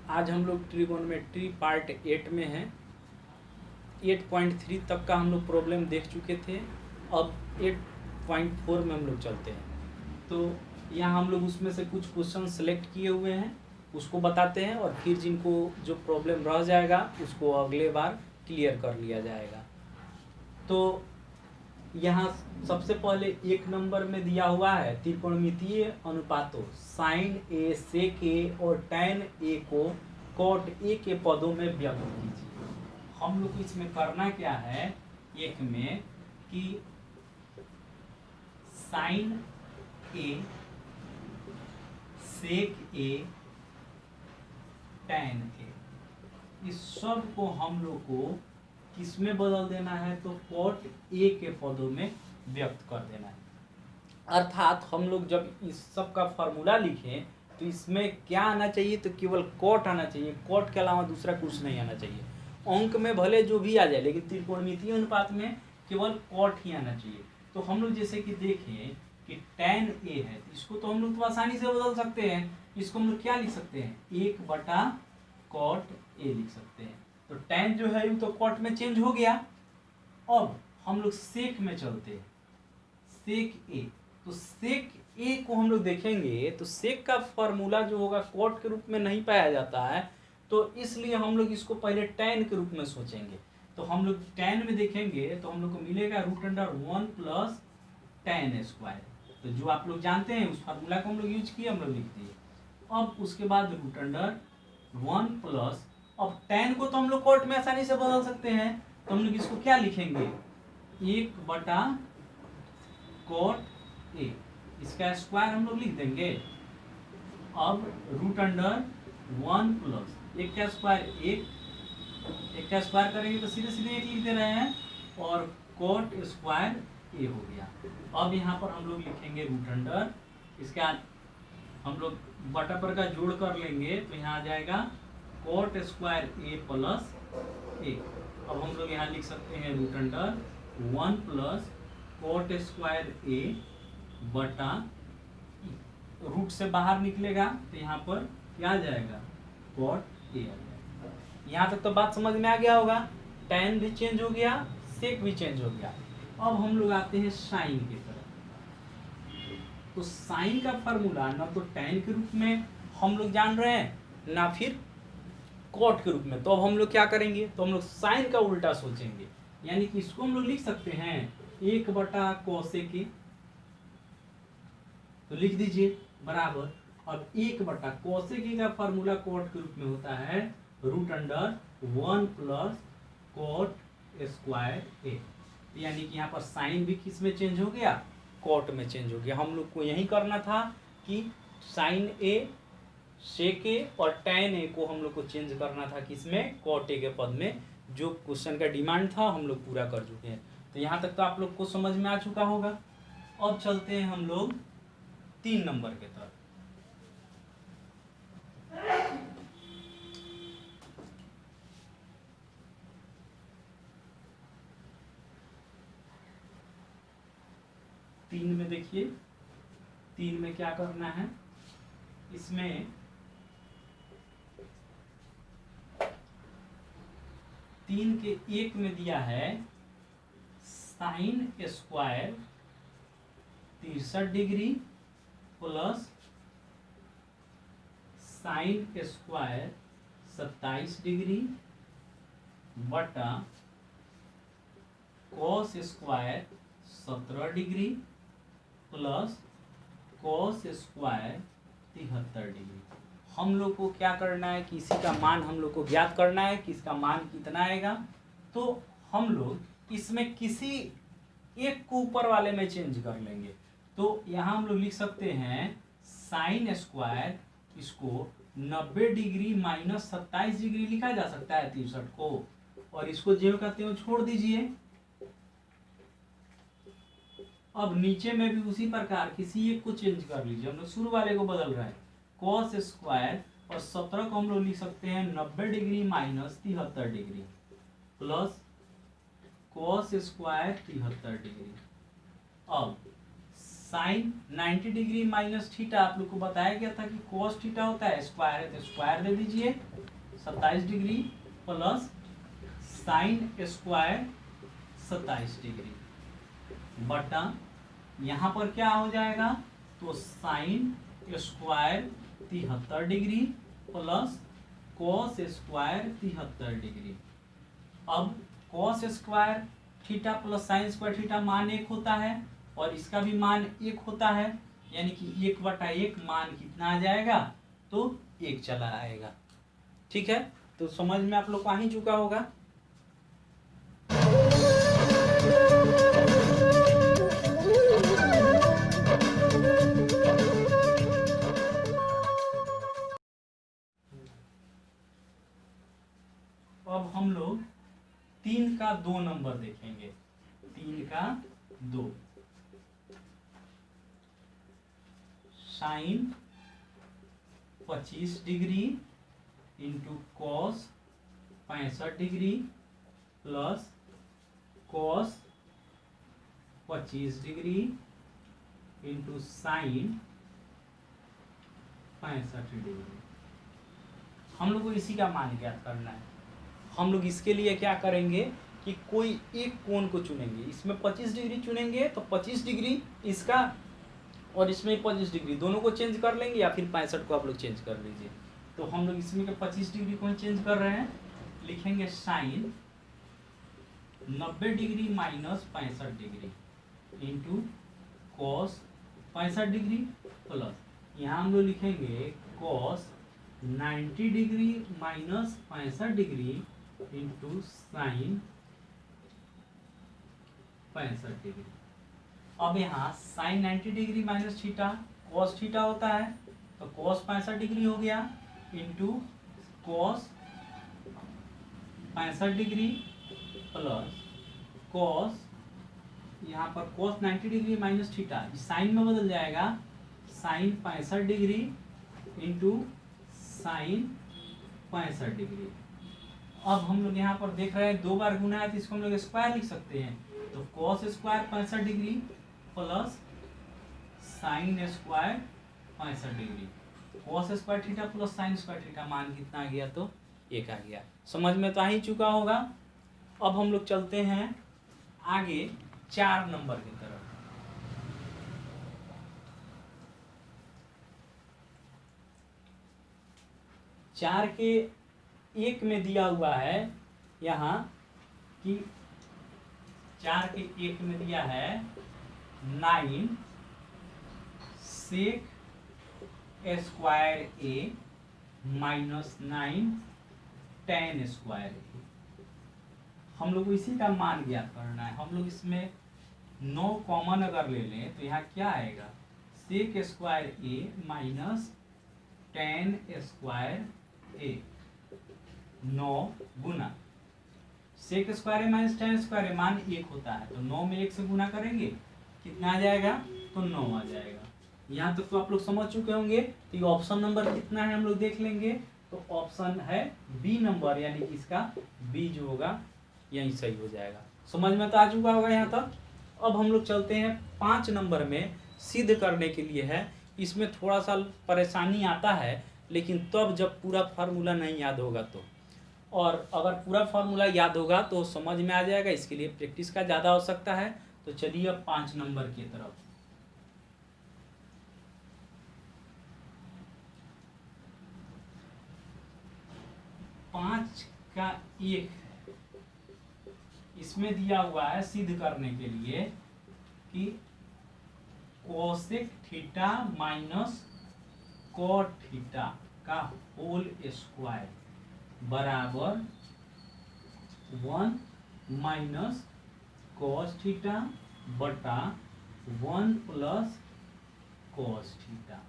आज हम लोग ट्रिगोनोमेट्री पार्ट 8 में हैं। 8.3 तक का हम लोग प्रॉब्लम देख चुके थे। अब 8.4 में हम लोग चलते हैं। तो यहाँ हम लोग उसमें से कुछ क्वेश्चन सेलेक्ट किए हुए हैं, उसको बताते हैं और फिर जिनको जो प्रॉब्लम रह जाएगा उसको अगले बार क्लियर कर लिया जाएगा। तो यहाँ सबसे पहले 1 नंबर में दिया हुआ है त्रिकोणमितीय अनुपातों साइन ए सेक ए और टैन ए को कॉट ए के पदों में व्यक्त कीजिए। हम लोग को इसमें करना क्या है, एक में कि sign A sec A tan A, इस सब को हम लोग को किसमें बदल देना है, तो कॉट ए के पदों में व्यक्त कर देना है। अर्थात हम लोग जब इस सब का फॉर्मूला लिखें तो इसमें क्या आना चाहिए, तो केवल कॉट आना चाहिए। कॉट के अलावा दूसरा कुछ नहीं आना चाहिए। अंक में भले जो भी आ जाए, लेकिन त्रिकोणमितीय अनुपात में केवल कॉट ही आना चाहिए। तो हम लोग जैसे कि देखें कि टैन ए है, इसको तो हम लोग तो आसानी से बदल सकते हैं। इसको हम लोग क्या लिख सकते हैं, 1/कॉट ए लिख सकते हैं। तो टैन जो है वो तो कॉट में चेंज हो गया। अब हम लोग सेक में चलते हैं, सेक ए। तो सेक ए को हम लोग देखेंगे तो सेक का फॉर्मूला जो होगा कॉट के रूप में नहीं पाया जाता है, तो इसलिए हम लोग इसको पहले टैन के रूप में सोचेंगे। तो हम लोग टैन में देखेंगे तो हम लोग को मिलेगा √1 + tan स्क्वायर। तो जो आप लोग जानते हैं उस फार्मूला को हम लोग यूज किए, हम लोग लिख दिए। अब उसके बाद √1 प्लस, अब tan को तो हम लोग कॉट में आसानी से बदल सकते हैं, तो हम लोग इसको क्या लिखेंगे, 1/कॉट ए, इसका स्क्वायर हम लोग लिख देंगे। अब √1 प्लस 1 का स्क्वायर 1 का स्क्वायर करेंगे तो सीधे सीधे 1 लिख दे रहे हैं, और कॉट स्क्वायर ए हो गया। अब यहाँ पर हम लोग लिखेंगे √, इसके बाद हम लोग बटा पर का जोड़ कर लेंगे तो यहाँ आ जाएगा कॉट स्क्वायर ए प्लस 1। अब हम लोग यहाँ लिख सकते हैं √1 प्लस कॉट स्क्वायर ए बटा, रूट से बाहर निकलेगा तो यहाँ पर क्या आ जाएगा, कॉट ए आ जाएगा। यहाँ तक तो बात समझ में आ गया होगा। टैन भी चेंज हो गया, सेक भी चेंज हो गया। अब हम लोग आते हैं साइन की तरफ। तो साइन का फॉर्मूला ना तो टैन के रूप में हम लोग जान रहे हैं ना फिर कॉट के रूप में। तो अब हम लोग क्या करेंगे, तो हम लोग साइन का उल्टा सोचेंगे। यानी कि इसको हम लोग लिख सकते हैं 1/कोसेक ए, तो लिख दीजिए बराबर। अब 1/कोसेक ए का फॉर्मूला कॉट के रूप में होता है √1 प्लस कॉट स्क्वायर ए। यानी कि यहाँ पर साइन भी किस में चेंज हो गया, कॉट में चेंज हो गया। हम लोग को यही करना था कि साइन ए, सेक ए और टैन ए को हम लोग को चेंज करना था किसमें, कॉट ए के पद में। जो क्वेश्चन का डिमांड था हम लोग पूरा कर चुके हैं। तो यहाँ तक तो आप लोग को समझ में आ चुका होगा। अब चलते हैं हम लोग 3 नंबर के तरफ। तीन में देखिए, 3 में क्या करना है, इसमें 3 के 1 में दिया है sine square 63 degree plus sine square 27 degree बटा cos square 17 degree plus cos square 73 degree. हम लोग को क्या करना है कि इसी का मान हम लोग को ज्ञात करना है कि इसका मान कितना आएगा। तो हम लोग इसमें किसी एक को ऊपर वाले में चेंज कर लेंगे। तो यहाँ हम लोग लिख सकते हैं साइन स्क्वायर, इसको 90 डिग्री माइनस 27 डिग्री लिखा जा सकता है 63 को, और इसको जो कहते हैं छोड़ दीजिए। अब नीचे में भी उसी प्रकार किसी एक को चेंज कर लीजिए। हम लोग शुरू वाले को बदल रहे हैं, कॉस स्क्वायर और 17 को हम लोग लिख सकते हैं 90 degree minus 73 degree plus cos square 73 degree. अब साइन 90 डिग्री माइनस थीटा, आप लोग को बताया गया था कि cos थीटा होता है स्क्वायर है, तो स्क्वायर दे दीजिए 27 degree plus sine square 27 degree बटा यहाँ पर क्या हो जाएगा, तो sine square 73 degree plus cos square 73 degree. अब cos square theta plus sine square theta मान 1 होता है और इसका भी मान 1 होता है, यानी कि 1/1 मान कितना आ जाएगा, तो 1 चला आएगा। ठीक है, तो समझ में आप लोग को आ ही चुका होगा। अब हम लोग 3 का 2 नंबर देखेंगे। 3 का 2 sine 25 degree into cos 65 degree plus cos 25 degree into sine 65 degree. हम लोग को इसी का मान ज्ञात करना है। हम लोग इसके लिए क्या करेंगे कि कोई एक कोण को चुनेंगे, इसमें 25 डिग्री चुनेंगे तो 25 डिग्री इसका और इसमें 25 डिग्री, दोनों को चेंज कर लेंगे या फिर 65 को आप लोग चेंज कर लीजिए। तो हम लोग इसमें के 25 डिग्री को चेंज कर रहे हैं, लिखेंगे sine 90 degree minus 65 degree into cos 65 degree plus यहाँ हम लोग लिखेंगे cos 90 degree minus 65 degree into sine 65 degree. अब यहाँ sine 90 degree minus theta cos theta होता है, तो कॉस 65 डिग्री हो गया into cos 65 degree plus cos, यहाँ पर कॉस 90 डिग्री माइनस थीटा इस साइन में बदल जाएगा, sine 65 degree into sine 65 degree. अब हम लोग यहाँ पर देख रहे हैं 2 बार गुना है तो इसको हम लोग स्क्वायर लिख सकते हैं, तो cos square 65 degree plus sine square 65 degree, cos square theta plus sine square theta मान कितना आ गया, तो 1 आ गया। समझ में तो आ ही चुका होगा। अब हम लोग चलते हैं आगे 4 नंबर की तरफ। 4 के 1 में दिया हुआ है यहाँ कि 4 के 1 में दिया है 9 सेक स्क्वायर ए माइनस 9 टेन स्क्वायर ए। हम लोग को इसी का मान ज्ञात करना है। हम लोग इसमें 9 कॉमन अगर ले लें तो यहाँ क्या आएगा, सेक स्क्वायर ए माइनस टेन स्क्वायर ए, 9 गुना सेक स्क्वायर ए माइनस टेन स्क्वायर ए मान 1 होता है, तो 9 में 1 से गुना करेंगे कितना आ जाएगा, तो 9 आ जाएगा। यहाँ तक तो आप लोग समझ चुके होंगे। तो ये ऑप्शन नंबर कितना है हम लोग देख लेंगे, तो ऑप्शन है बी नंबर, यानी कि इसका बी जो होगा यही सही हो जाएगा। समझ में तो आ चुका होगा यहाँ तक। अब हम लोग चलते हैं 5 नंबर में, सिद्ध करने के लिए है। इसमें थोड़ा सा परेशानी आता है, लेकिन तब जब पूरा फार्मूला नहीं याद होगा तो, और अगर पूरा फार्मूला याद होगा तो समझ में आ जाएगा। इसके लिए प्रैक्टिस का ज़्यादा आवश्यकता है। तो चलिए अब 5 नंबर की तरफ। पाँच का 1 इसमें दिया हुआ है सिद्ध करने के लिए कि cosec theta minus cot theta का होल स्क्वायर बराबर 1 माइनस कॉस थीटा बटा 1 प्लस कॉस थीटा।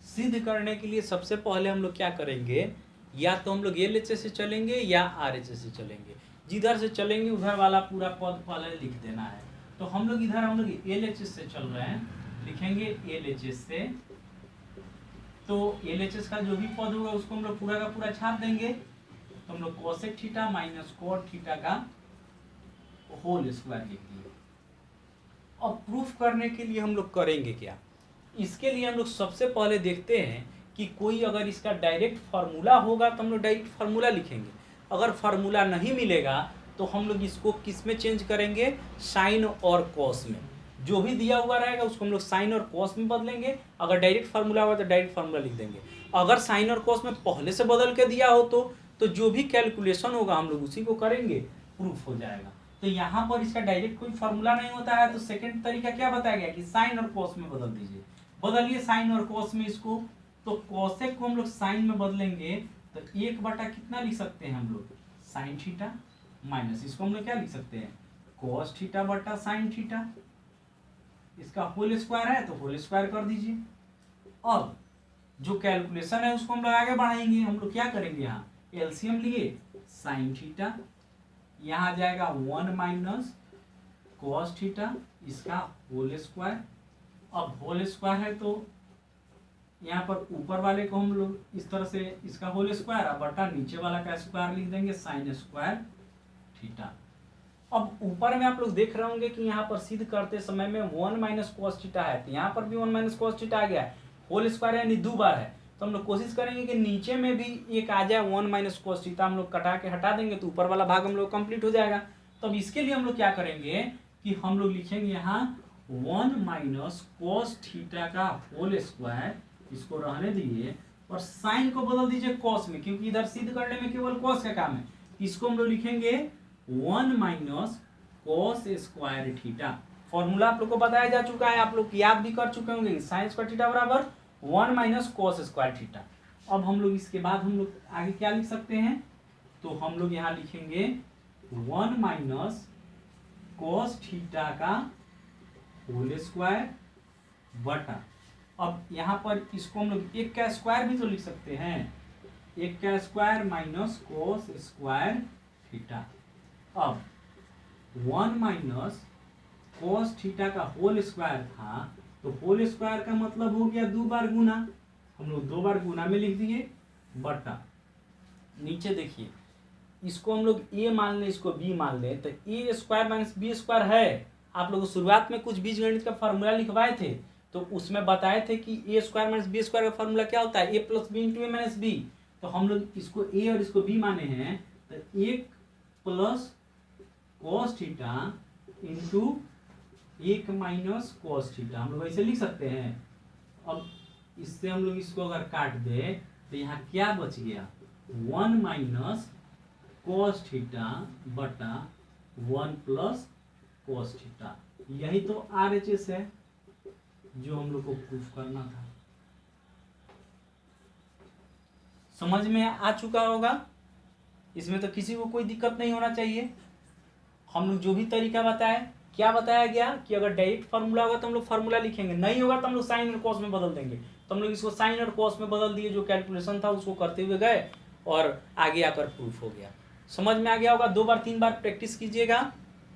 सिद्ध करने के लिए सबसे पहले हम लोग क्या करेंगे, या तो हम लोग LHS से चलेंगे या RHS से चलेंगे। जिधर से चलेंगे उधर वाला पूरा पद पहले लिख देना है। तो हम लोग LHS से चल रहे हैं, लिखेंगे LHS से। तो LHS का जो भी पद होगा उसको हम लोग पूरा का पूरा छाप देंगे। तो हम लोग cosec theta minus cot theta का होल स्क्वायर लिख दिए। अब प्रूफ करने के लिए हम लोग करेंगे क्या, इसके लिए हम लोग सबसे पहले देखते हैं कि कोई अगर इसका डायरेक्ट फार्मूला होगा तो हम लोग डायरेक्ट फार्मूला लिखेंगे, अगर फार्मूला नहीं मिलेगा तो हम लोग इसको किस में चेंज करेंगे, साइन और कॉस में। जो भी दिया हुआ रहेगा उसको हम लोग साइन और कॉस में बदलेंगे, अगर डायरेक्ट फार्मूला होगा तो डायरेक्ट फार्मूला लिख देंगे। अगर साइन और कॉस में पहले से बदल के दिया हो तो जो भी कैलकुलेशन होगा हम लोग उसी को करेंगे, प्रूफ हो जाएगा। तो यहाँ पर इसका डायरेक्ट कोई फार्मूला नहीं होता है, तो सेकंड तरीका क्या बताया गया कि साइन और कॉस में बदल दीजिए। बदलिए साइन और कॉस में इसको, तो कॉसेक को हम लोग साइन में बदलेंगे तो 1 बटा कितना लिख सकते हैं हम लोग, साइन थीटा, माइनस इसको हम लोग क्या लिख सकते हैं, कॉस थीटा बटा साइन थीटा। इसका होल स्क्वायर है तो होल स्क्वायर कर दीजिए। अब जो कैलकुलेशन है उसको हम लोग आगे बढ़ाएंगे। हम लोग क्या करेंगे, यहाँ एलसीएम लिए साइन थीटा, यहाँ आ जाएगा 1 माइनस कॉस थीटा, इसका होल स्क्वायर। अब होल स्क्वायर है तो यहाँ पर ऊपर वाले को हम लोग इस तरह से इसका होल स्क्वायर बटा नीचे वाला का स्क्वायर लिख देंगे, साइन स्क्वायर थीटा। अब ऊपर में आप लोग देख रहे होंगे कि यहाँ पर सिद्ध करते समय में 1 माइनस कॉस थीटा है, तो यहाँ पर भी 1 माइनस कॉस थीटा आ गया है, होल स्क्वायर यानी 2 बार है। तो हम लोग कोशिश करेंगे कि नीचे में भी एक आ जाए 1 माइनस कॉस थीटा, हम लोग कटा के हटा देंगे तो ऊपर वाला भाग हम लोग कंप्लीट हो जाएगा। तो अब इसके लिए हम लोग क्या करेंगे कि हम लोग लिखेंगे यहाँ 1 माइनस कॉस थीटा का होल स्क्वायर, इसको रहने दीजिए और साइन को बदल दीजिए कॉस में, क्योंकि इधर सिद्ध करने में केवल कॉस का काम है। इसको हम लोग लिखेंगे 1 minus cos square theta. Formula आप लोग को बताया जा चुका है, आप लोग याद भी कर चुके होंगे, साइन स्क्वायर थीटा बराबर 1 माइनस कॉस स्क्वायर थीटा। अब हम लोग इसके बाद हम लोग आगे क्या लिख सकते हैं, तो हम लोग यहाँ लिखेंगे 1 माइनस कॉस थीटा का होल स्क्वायर बटा, अब यहाँ पर इसको हम लोग 1 का स्क्वायर भी तो लिख सकते हैं, 1 का square minus cos square theta. अब 1 माइनस कॉस थीटा का होल स्क्वायर था, तो होल स्क्वायर का मतलब हो गया 2 बार गुना, हम लोग 2 बार गुना में लिख दिए बटा, नीचे देखिए इसको हम लोग a मान लें, इसको b मान लें, तो a square minus B square है। आप लोग शुरुआत में कुछ बीजगणित का फार्मूला लिखवाए थे तो उसमें बताए थे कि a square minus B square का फार्मूला क्या होता है, a plus B into A minus B. तो हम लोग इसको a और इसको b माने हैं, तो 1 plus cos theta into 1 minus cos theta हम लोग ऐसे लिख सकते हैं। अब इससे हम लोग इसको अगर काट दे तो यहाँ क्या बच गया, 1 माइनस कॉस थीटा बटा 1 प्लस कॉस थीटा। यही तो RHS है जो हम लोग को प्रूफ करना था। समझ में आ चुका होगा, इसमें तो किसी को कोई दिक्कत नहीं होना चाहिए। हम लोग जो भी तरीका बताए, क्या बताया गया कि अगर डायरेक्ट फार्मूला होगा तो हम लोग फार्मूला लिखेंगे, नहीं होगा तो हम लोग साइन और कॉस में बदल देंगे। तो हम लोग इसको साइन और कॉस में बदल दिए, जो कैलकुलेशन था उसको करते हुए गए और आगे आकर प्रूफ हो गया। समझ में आ गया होगा, 2 बार 3 बार प्रैक्टिस कीजिएगा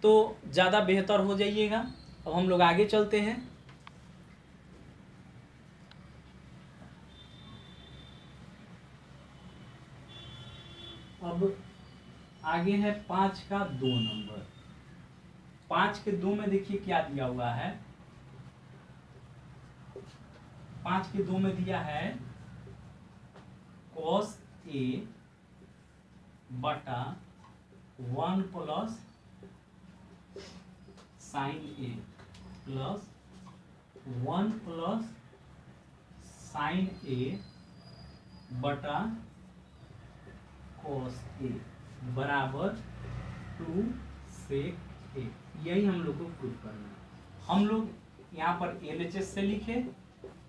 तो ज़्यादा बेहतर हो जाइएगा। अब हम लोग आगे चलते हैं। अब आगे है 5 का 2 नंबर। 5 के 2 में देखिए क्या दिया हुआ है, 5 के 2 में दिया है cos A बटा 1 plus sign A plus 1 plus sign A बटा cos A बराबर 2 sec A। यही हम लोग को प्रूफ करना है। हम लोग यहाँ पर LHS से लिखे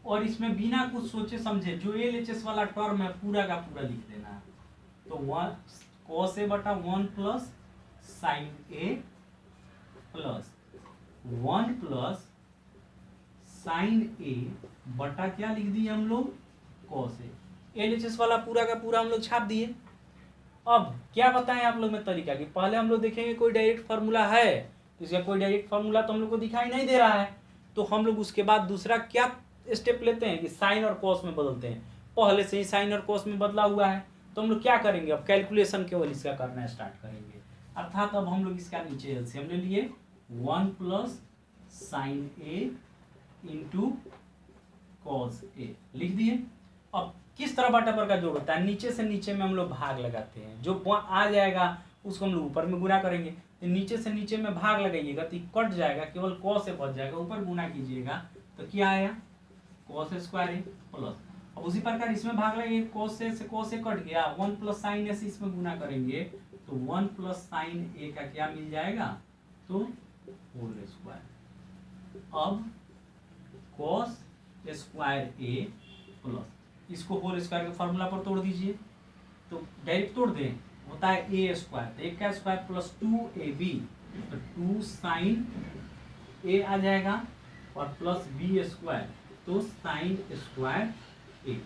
और इसमें बिना कुछ सोचे समझे जो LHS वाला टर्म है पूरा का पूरा लिख देना है। तो 1 cos A बटा 1 plus sign A plus 1 plus sign A बटा क्या लिख दिए हम लोग, cos A। LHS वाला पूरा का पूरा हम लोग छाप दिए। अब क्या बताएं आप लोग में तरीका कि पहले हम लोग देखेंगे कोई डायरेक्ट फार्मूला है, तो इसका कोई डायरेक्ट फार्मूला तो हम लोग को दिखाई नहीं दे रहा है, तो हम लोग उसके बाद दूसरा क्या स्टेप लेते हैं कि साइन और कॉस में बदलते हैं। पहले से ही साइन और कॉस में बदला हुआ है तो हम लोग क्या करेंगे, अब कैलकुलेशन केवल इसका करना स्टार्ट करेंगे। अर्थात अब हम लोग इसका नीचे एलसीएम ले लिए 1 plus sign A into cos A लिख दिए। अब किस तरह बटा पर का जोड़ होता है, नीचे से नीचे में हम लोग भाग लगाते हैं, जो आ जाएगा उसको हम लोग ऊपर में गुना करेंगे, तो नीचे से नीचे में भाग लगाइएगा तो कट जाएगा, केवल कॉस से बच जाएगा, ऊपर गुना कीजिएगा तो क्या आया कॉस स्क्वायर ए प्लस। अब उसी प्रकार इसमें भाग लगाइए, कॉस से कॉस ए कट गया, 1 प्लस साइन ए से इसमें गुना करेंगे तो 1 प्लस साइन ए का क्या मिल जाएगा तो होल स्क्वायर। अब कॉस स्क्वायर ए प्लस, इसको होल स्क्वायर के फॉर्मूला पर तोड़ दीजिए, तो डायरेक्ट तोड़ दें, होता है ए स्क्वायर, तो एक का स्क्वायर प्लस 2ab, तो 2 साइन ए आ जाएगा और प्लस बी स्क्वायर, तो साइन स्क्वायर ए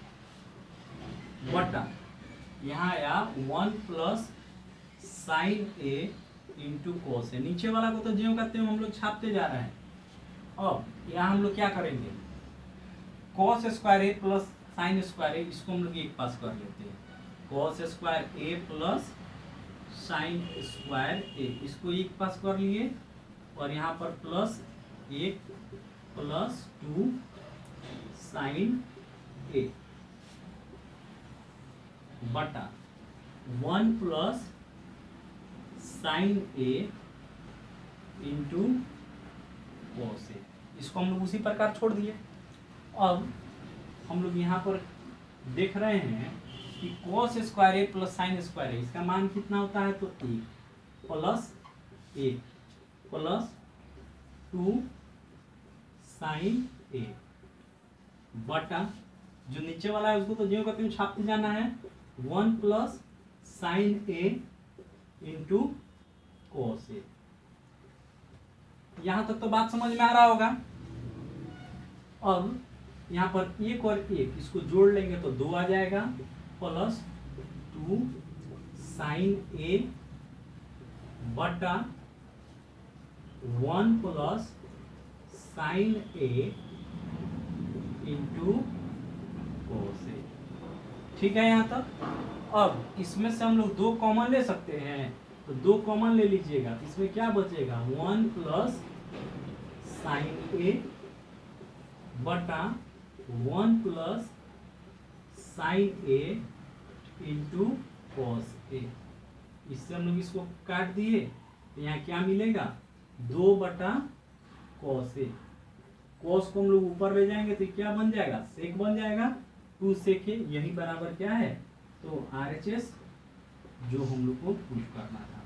बटा यहाँ आया 1 plus sign A into cos A. नीचे वाला को तो ज्यों करते हैं हम लोग छापते जा रहे हैं। अब यहाँ हम लोग क्या करेंगे, कॉस स्क्वायर ए प्लस साइन स्क्वायर ए, इसको हम लोग एक पास कर लेते हैं, कॉस स्क्वायर ए प्लस साइन स्क्वायर ए, इसको एक पास कर लिए, और यहाँ पर प्लस 1 प्लस 2 साइन ए बटा 1 plus sign A into cos A, इसको हम लोग उसी प्रकार छोड़ दिए। अब हम लोग यहाँ पर देख रहे हैं कि कॉस स्क्वायर ए प्लस साइन स्क्वायर ए, इसका मान कितना होता है तो 1 प्लस 1 प्लस 2 साइन ए बटा जो नीचे वाला है उसको तो ज्यों का त्यों छापते जाना है, 1 plus sign A into cos A. यहां तक तो बात समझ में आ रहा होगा। अब यहाँ पर 1 और 1 इसको जोड़ लेंगे तो 2 आ जाएगा, प्लस 2 साइन ए बटा 1 plus sign A into cos A. ठीक है यहाँ तक। अब इसमें से हम लोग 2 कॉमन ले सकते हैं, तो 2 कॉमन ले लीजिएगा, तो इसमें क्या बचेगा 1 प्लस साइन ए बटा 1 plus sign A into cos A. इससे हम लोग इसको काट दिए तो यहाँ क्या मिलेगा 2 बटा कॉस ए। कॉस को हम लोग ऊपर ले जाएंगे तो क्या बन जाएगा सेक बन जाएगा, 2 सेक ए, यही बराबर क्या है तो RHS, जो हम लोग को प्रूफ करना था।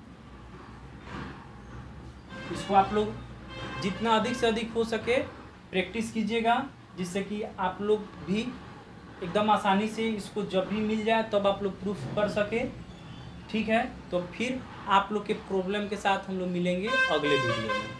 इसको आप लोग जितना अधिक से अधिक हो सके प्रैक्टिस कीजिएगा, जिससे कि आप लोग भी एकदम आसानी से इसको जब भी मिल जाए तब आप लोग प्रूफ कर सके। ठीक है, तो फिर आप लोग के प्रॉब्लम के साथ हम लोग मिलेंगे अगले वीडियो में।